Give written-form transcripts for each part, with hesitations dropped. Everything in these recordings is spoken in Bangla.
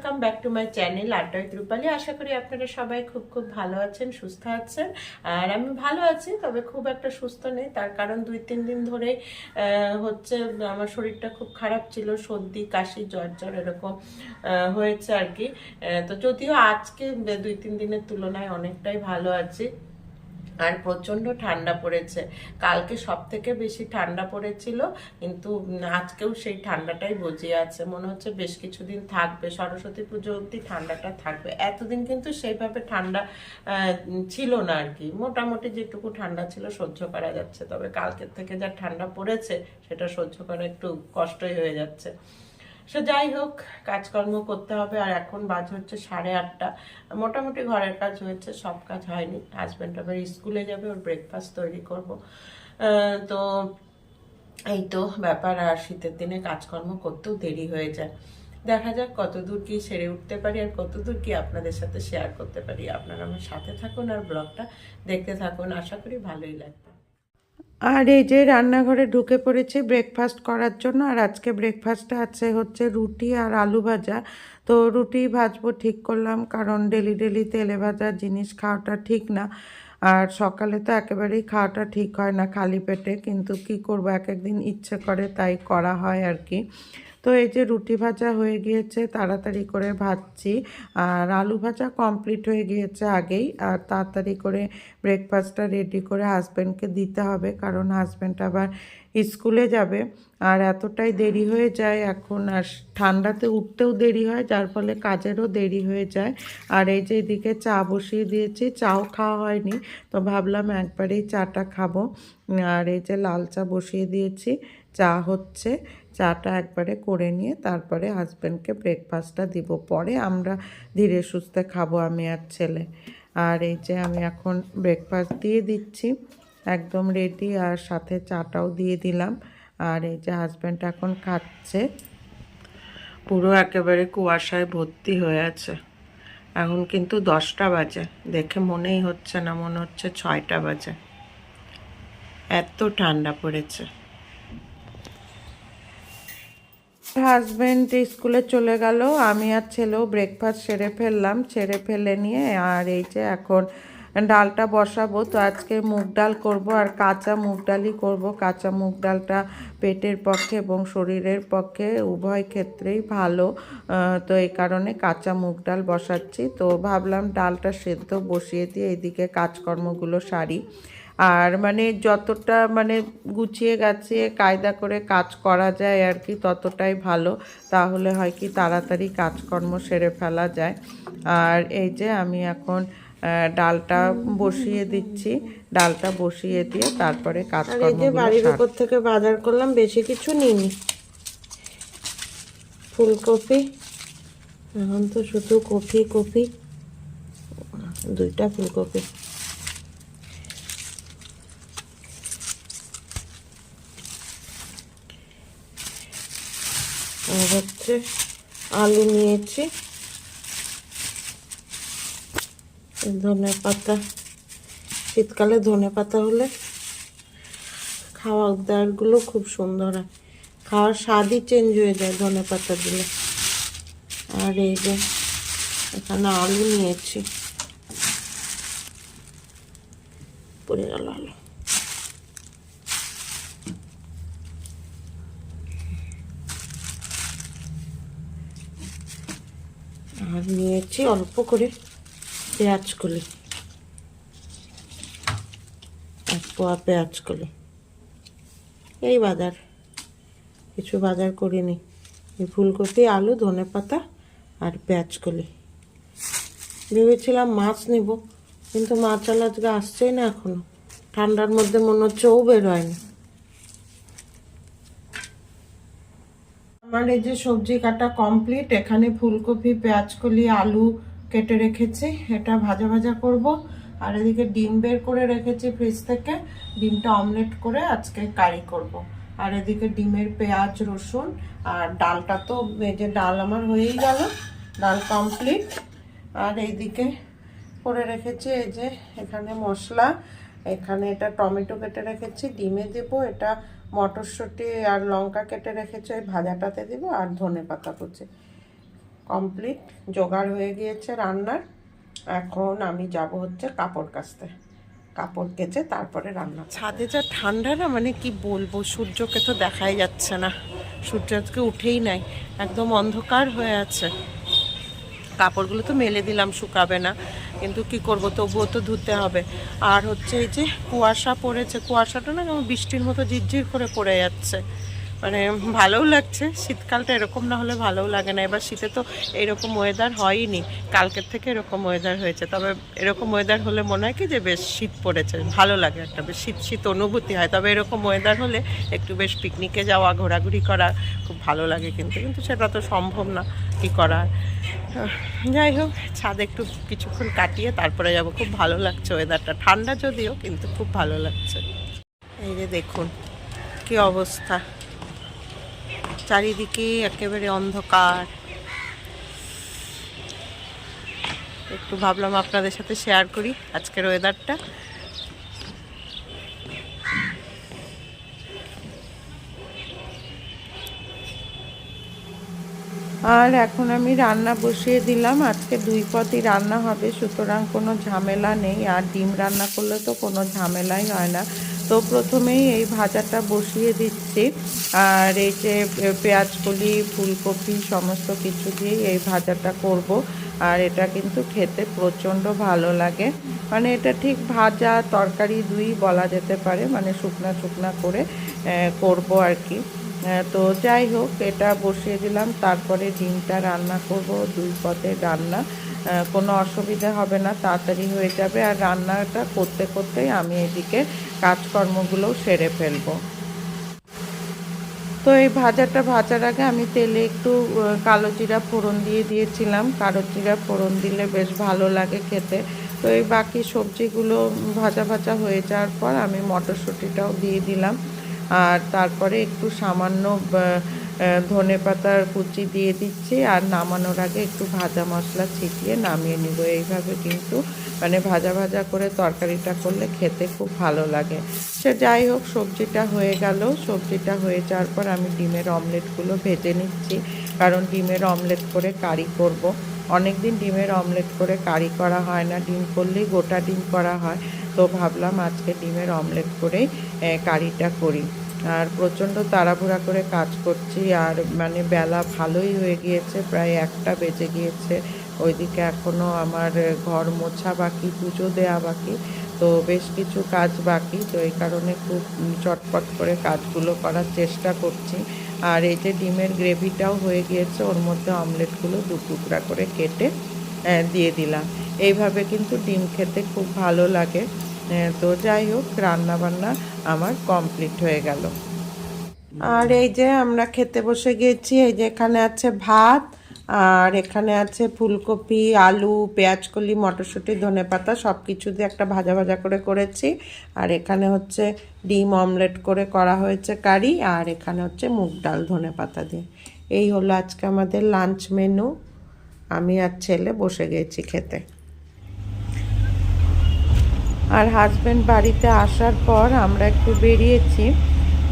Welcome back to my channel আড্ডা উইথ রূপালী। আশা করি আপনারা সবাই খুব খুব ভালো আছেন, সুস্থ আছেন। আর আমি ভালো আছি, তবে খুব একটা সুস্থ নেই। তার কারণ 2-3 দিন ধরে হচ্ছে আমার শরীরটা খুব খারাপ ছিল, সর্দি কাশি জ্বর জ্বর এরকম হয়েছে আর কি। তো যদিও আজকে 2-3 দিনের তুলনায় অনেকটাই ভালো আছি। আর প্রচন্ড ঠান্ডা পড়েছে, কালকে সব থেকে বেশি ঠান্ডা পড়েছিল, কিন্তু আজকেও সেই ঠান্ডাটাই বজিয়ে আছে। মনে হচ্ছে বেশ কিছুদিন থাকবে, সরস্বতী পুজো অবধি ঠান্ডাটা থাকবে। এতদিন কিন্তু সেইভাবে ঠান্ডা ছিল না আর কি, মোটামুটি যেটুকু ঠান্ডা ছিল সহ্য করা যাচ্ছে। তবে কালকের থেকে যা ঠান্ডা পড়েছে সেটা সহ্য করা একটু কষ্টই হয়ে যাচ্ছে। সে যাই হোক, কাজকর্ম করতে হবে। আর এখন বাজে হচ্ছে 8:30। মোটামুটি ঘরের কাজ হয়েছে, সব কাজ হয়নি। হাজব্যান্ড আবার স্কুলে যাবে, ওর ব্রেকফাস্ট তৈরি করব। তো এই তো ব্যাপার। আর শীতের দিনে কাজকর্ম করতেও দেরি হয়ে যায়। দেখা যাক কতদূর কি সেরে উঠতে পারি আর কতদূর কি আপনাদের সাথে শেয়ার করতে পারি। আপনারা আমার সাথে থাকুন আর ব্লগটা দেখতে থাকুন, আশা করি ভালোই লাগবে। আর এই যে রান্নাঘরে ঢুকে পড়েছি ব্রেকফাস্ট করার জন্য। আর আজকে ব্রেকফাস্টে আছে হচ্ছে রুটি আর আলু ভাজা। তো রুটি ভাজবো ঠিক করলাম, কারণ ডেলি ডেলি তেলে ভাজা জিনিস খাওয়াটা ঠিক না। আর সকালে তো একেবারেই খাওয়াটা ঠিক হয় না খালি পেটে, কিন্তু কি করব, এক একদিন ইচ্ছে করে তাই করা হয় আর কি। তো এই যে রুটি ভাজা হয়ে গিয়েছে, তাড়াতাড়ি করে ভাজছি। আর আলু ভাজা কমপ্লিট হয়ে গিয়েছে আগেই। আর তাড়াতাড়ি করে ব্রেকফাস্টটা রেডি করে হাজব্যান্ডকে দিতে হবে, কারণ হাজব্যান্ড আবার স্কুলে যাবে। আর এতটাই দেরি হয়ে যায় এখন, আর ঠান্ডাতে উঠতেও দেরি হয়, যার ফলে কাজেরও দেরি হয়ে যায়। আর এই যে এদিকে চা বসিয়ে দিয়েছি, চাও খাওয়া হয়নি, তো ভাবলাম একবারেই চাটা খাবো। আর এই যে লাল চা বসিয়ে দিয়েছি, চা হচ্ছে। চাটা একবারে করে নিয়ে তারপরে হাজব্যান্ডকে ব্রেকফাস্টটা দিব, পরে আমরা ধীরে সুস্থে খাবো আমি আর ছেলে। আর এই যে আমি এখন ব্রেকফাস্ট দিয়ে দিচ্ছি, একদম রেডি, আর সাথে চাটাও দিয়ে দিলাম। আর এই যে হাজব্যান্ড এখন খাচ্ছে। পুরো একেবারে কুয়াশায় ভর্তি হয়ে আছে। এখন কিন্তু 10টা বাজে, দেখে মনেই হচ্ছে না, মনে হচ্ছে 6টা বাজে, এত ঠান্ডা পড়েছে। হাজব্যান্ড স্কুলে চলে গেল, আমি আর ছেলেও ব্রেকফাস্ট সেরে ফেললাম। সেরে ফেলে নিয়ে আর এই যে এখন ডালটা বসাবো। তো আজকে মুগ ডাল করব, আর কাঁচা মুগ ডালই করব। কাঁচা মুগ ডালটা পেটের পক্ষে এবং শরীরের পক্ষে উভয় ক্ষেত্রেই ভালো। তো এই কারণে কাঁচা মুগ ডাল বসাচ্ছি। তো ভাবলাম ডালটা সেদ্ধ বসিয়ে দিয়ে এদিকে কাজকর্মগুলো সারি। আর মানে যতটা মানে গুছিয়ে গাছিয়ে কায়দা করে কাজ করা যায় আর কি, ততটাই ভালো। তাহলে হয় কি তাড়াতাড়ি কাজকর্ম সেরে ফেলা যায়। আর এই যে আমি এখন ডালটা বসিয়ে দিচ্ছি, ডালটা বসিয়ে দিয়ে তারপরে কাজকর্মগুলো। আর এই যে বাড়ির উপর থেকে বাজার করলাম, বেশি কিছু নিইনি। ফুলকপি, এখন তো শুধু কপি কপি, 2টা ফুলকপি। আর হচ্ছে আলু নিয়েছি, ধনে পাতা। শীতকালে ধনে পাতা হলে খাওয়া দাওয়ারগুলো খুব সুন্দর হয়, খাওয়ার স্বাদই চেঞ্জ হয়ে যায় ধনে পাতা দিলে। আর এই যে এখানে আলু নিয়েছি, পড়ে গেল আলু। আর নিয়েছি অল্প করে পেঁয়াজ কলি, 1 পোয়া পেঁয়াজ কলি। এই বাজার, কিছু বাজার করিনি। এই ফুলকপি, আলু, ধনে পাতা আর পেঁয়াজ কলি। ভেবেছিলাম মাছ নেব, কিন্তু মাছ আজকে আসছেই না এখনো। ঠান্ডার মধ্যে মনে হচ্ছে ও বের হয় না। আমার এই যে সবজি কাটা কমপ্লিট। এখানে ফুলকপি, পেঁয়াজ কলি, আলু কেটে রেখেছি, এটা ভাজা ভাজা করব। আর এদিকে ডিম বের করে রেখেছি ফ্রিজ থেকে, ডিমটা অমলেট করে আজকে কারি করব। আর এদিকে ডিমের পেঁয়াজ রসুন। আর ডালটা তো এই যে ডাল আমার হয়েই গেল, ডাল কমপ্লিট। আর এইদিকে করে রেখেছি এই যে এখানে মশলা, এখানে এটা টমেটো কেটে রেখেছি ডিমে দেব, এটা মটরশুঁটি আর লঙ্কা কেটে রেখেছি ওই ভাজাটাতে দেবো, আর ধনে পাতা কুচি। কমপ্লিট, জোগাড় হয়ে গিয়েছে রান্নার। এখন আমি যাব হচ্ছে কাপড় কাচতে, কাপড় কেচে তারপরে রান্না। ছাদে যা ঠান্ডা না, মানে কি বলবো, সূর্যকে তো দেখাই যাচ্ছে না, সূর্য আজকে উঠেই নাই, একদম অন্ধকার হয়ে আছে। কাপড়গুলো তো মেলে দিলাম, শুকাবে না, কিন্তু কি করব, তবুও তো ধুতে হবে। আর হচ্ছে এই যে কুয়াশা পড়েছে, কুয়াশাটা না কেমন বৃষ্টির মতো ঝিরঝির করে পড়ে যাচ্ছে, মানে ভালোও লাগছে। শীতকালটা এরকম না হলে ভালোও লাগে না। এবার শীতে তো এরকম ওয়েদার হয়নি, কালকের থেকে এরকম ওয়েদার হয়েছে। তবে এরকম ওয়েদার হলে মনে হয় কি যে বেশ শীত পড়েছে, ভালো লাগে, একটা বেশ শীত শীত অনুভূতি হয়। তবে এরকম ওয়েদার হলে একটু বেশ পিকনিকে যাওয়া, ঘোরাঘুরি করা খুব ভালো লাগে, কিন্তু কিন্তু সেটা তো সম্ভব না, কী করার। যাই হোক, ছাদে একটু কিছুক্ষণ কাটিয়ে তারপরে যাব। খুব ভালো লাগছে ওয়েদারটা, ঠান্ডা যদিও, কিন্তু খুব ভালো লাগছে। এই যে দেখুন কি অবস্থা, চারিদিকে একেবারে অন্ধকার। একটু ভাবলাম আপনাদের সাথে শেয়ার করি আজকের ওয়েদারটা। আর এখন আমি রান্না বসিয়ে দিলাম। আজকে 2 পদই রান্না হবে, সুতরাং কোনো ঝামেলা নেই। আর ডিম রান্না করলে তো কোনো ঝামেলাই হয় না। তো প্রথমেই এই ভাজাটা বসিয়ে দিচ্ছি। আর এই যে পেঁয়াজকলি, ফুলকপি সমস্ত কিছু দিয়ে এই ভাজাটা করব। আর এটা কিন্তু খেতে প্রচণ্ড ভালো লাগে, মানে এটা ঠিক ভাজা তরকারি দুই বলা যেতে পারে, মানে শুকনা শুকনা করে করব আর কি। তো যাই হোক, এটা বসিয়ে দিলাম। তারপরে ডিমটা রান্না করব, 2 পদের রান্না, কোনো অসুবিধা হবে না, তাড়াতাড়ি হয়ে যাবে। আর রান্নাটা করতে করতেই আমি এদিকে কাজকর্মগুলোও সেরে ফেলবো। তো এই ভাজাটা ভাজার আগে আমি তেলে একটু কালো জিরা ফোড়ন দিয়ে দিয়েছিলাম। কালো জিরা ফোড়ন দিলে বেশ ভালো লাগে খেতে। তো এই বাকি সবজিগুলো ভাজা ভাজা হয়ে যাওয়ার পর আমি মটরশুঁটিটাও দিয়ে দিলাম। আর তারপরে একটু সামান্য ধনেপাতার কুচি দিয়ে দিচ্ছি। আর নামানোর আগে একটু ভাজা মশলা ছিটিয়ে নামিয়ে নিব। এইভাবে কিন্তু মানে ভাজা ভাজা করে তরকারিটা করলে খেতে খুব ভালো লাগে। সে যাই হোক, সবজিটা হয়ে গেল। সবজিটা হয়ে যাওয়ার পর আমি ডিমের অমলেটগুলো ভেজে নিচ্ছি, কারণ ডিমের অমলেট করে কারি করব। অনেক দিন ডিমের অমলেট করে কারি করা হয় না, ডিম করলেই গোটা ডিম করা হয়। তো ভাবলাম আজকে ডিমের অমলেট করেই কারিটা করি। আর প্রচণ্ড তাড়াহুড়া করে কাজ করছি, আর মানে বেলা ভালোই হয়ে গিয়েছে, প্রায় 1টা বেজে গিয়েছে। ওইদিকে এখনও আমার ঘর মোছা বাকি, পুজো দেওয়া বাকি, তো বেশ কিছু কাজ বাকি। তো এই কারণে খুব চটপট করে কাজগুলো করার চেষ্টা করছি। আর এই যে ডিমের গ্রেভিটাও হয়ে গিয়েছে, ওর মধ্যে অমলেটগুলো 2 টুকরা করে কেটে দিয়ে দিলাম। এইভাবে কিন্তু ডিম খেতে খুব ভালো লাগে। তো যাই হোক, রান্নাবান্না আমার কমপ্লিট হয়ে গেল। আর এই যে আমরা খেতে বসে গেছি। এই যে এখানে আছে ভাত, আর এখানে আছে ফুলকপি, আলু, পেঁয়াজকলি, মটরশুঁটি, ধনেপাতা সব কিছু দিয়ে একটা ভাজা ভাজা করে করেছি। আর এখানে হচ্ছে ডিম অমলেট করে করা হয়েছে কারি। আর এখানে হচ্ছে মুগ ডাল ধনেপাতা দিয়ে। এই হলো আজকে আমাদের লাঞ্চ মেনু। আমি আর ছেলে বসে গেছি খেতে। আর হাজব্যান্ড বাড়িতে আসার পর আমরা একটু বেরিয়েছি,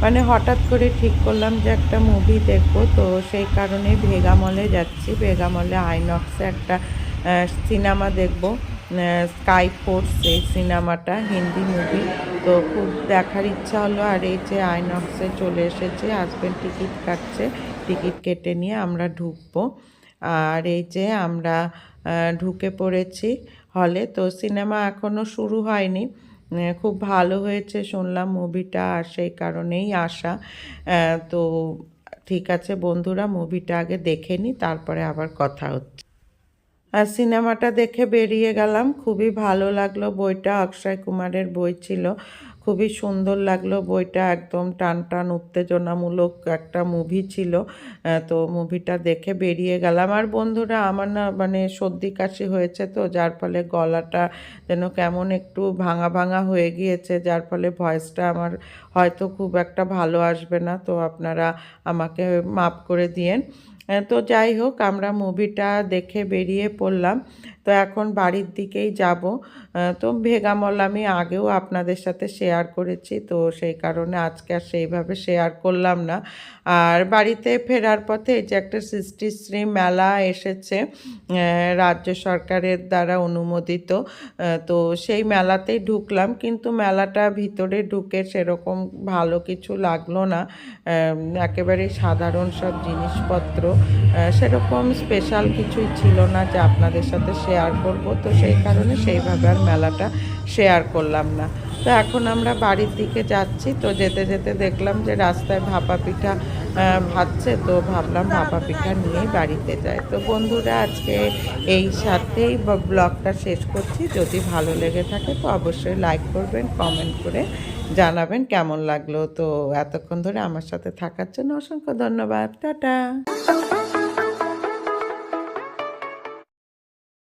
মানে হঠাৎ করে ঠিক করলাম যে একটা মুভি দেখব। তো সেই কারণে ভেগা মলে যাচ্ছি। ভেগা মলে আইনক্সে একটা সিনেমা দেখব, স্কাই ফোর্স, এই সিনেমাটা হিন্দি মুভি। তো খুব দেখার ইচ্ছা হলো। আর এই যে আইনক্সে চলে এসেছে, হাজব্যান্ড টিকিট কাটছে, টিকিট কেটে নিয়ে আমরা ঢুকবো। আর এই যে আমরা ঢুকে পড়েছি হলে। তো সিনেমা এখনও শুরু হয়নি, খুব ভালো হয়েছে শুনলাম মুভিটা, আর সেই কারণেই আসা। তো ঠিক আছে বন্ধুরা, মুভিটা আগে দেখে নিই, তারপরে আবার কথা হচ্ছে। আর সিনেমাটা দেখে বেরিয়ে গেলাম, খুবই ভালো লাগলো। বইটা অক্ষয় কুমারের বই ছিল, খুবই সুন্দর লাগলো বইটা, একদম টান টান উত্তেজনামূলক একটা মুভি ছিল। তো মুভিটা দেখে বেরিয়ে গেলাম। আর বন্ধুরা, আমার না মানে সর্দি কাশি হয়েছে, তো যার ফলে গলাটা যেন কেমন একটু ভাঙা ভাঙা হয়ে গিয়েছে, যার ফলে ভয়েসটা আমার হয়তো খুব একটা ভালো আসবে না, তো আপনারা আমাকে মাপ করে দিয়েন। তো যাই হোক আমরা মুভিটা দেখে বেরিয়ে পড়লাম। তো এখন বাড়ির দিকেই যাব। তো ভেগামল আমি আগেও আপনাদের সাথে শেয়ার করেছি, তো সেই কারণে আজকে আর সেইভাবে শেয়ার করলাম না। আর বাড়িতে ফেরার পথে এই যে একটা সৃষ্টিশ্রী মেলা এসেছে, রাজ্য সরকারের দ্বারা অনুমোদিত। তো সেই মেলাতেই ঢুকলাম, কিন্তু মেলাটা ভিতরে ঢুকে সেরকম ভালো কিছু লাগলো না। একেবারে সাধারণ সব জিনিসপত্র, সেরকম স্পেশাল কিছুই ছিল না যে আপনাদের সাথে শেয়ার করব, তো সেই কারণে সেইভাবে আর মেলাটা শেয়ার করলাম না। তো এখন আমরা বাড়ির দিকে যাচ্ছি, তো যেতে যেতে দেখলাম যে রাস্তায় ভাপা পিঠা ভাজছে, তো ভাবলাম ভাপা পিঠা নিয়েই বাড়িতে যাই। তো বন্ধুরা, আজকে এই সাথেই ব্লগটা শেষ করছি। যদি ভালো লেগে থাকে তো অবশ্যই লাইক করবেন, কমেন্ট করে জানাবেন কেমন লাগলো। তো এতক্ষণ ধরে আমার সাথে থাকার জন্য অসংখ্য ধন্যবাদ। টাটা।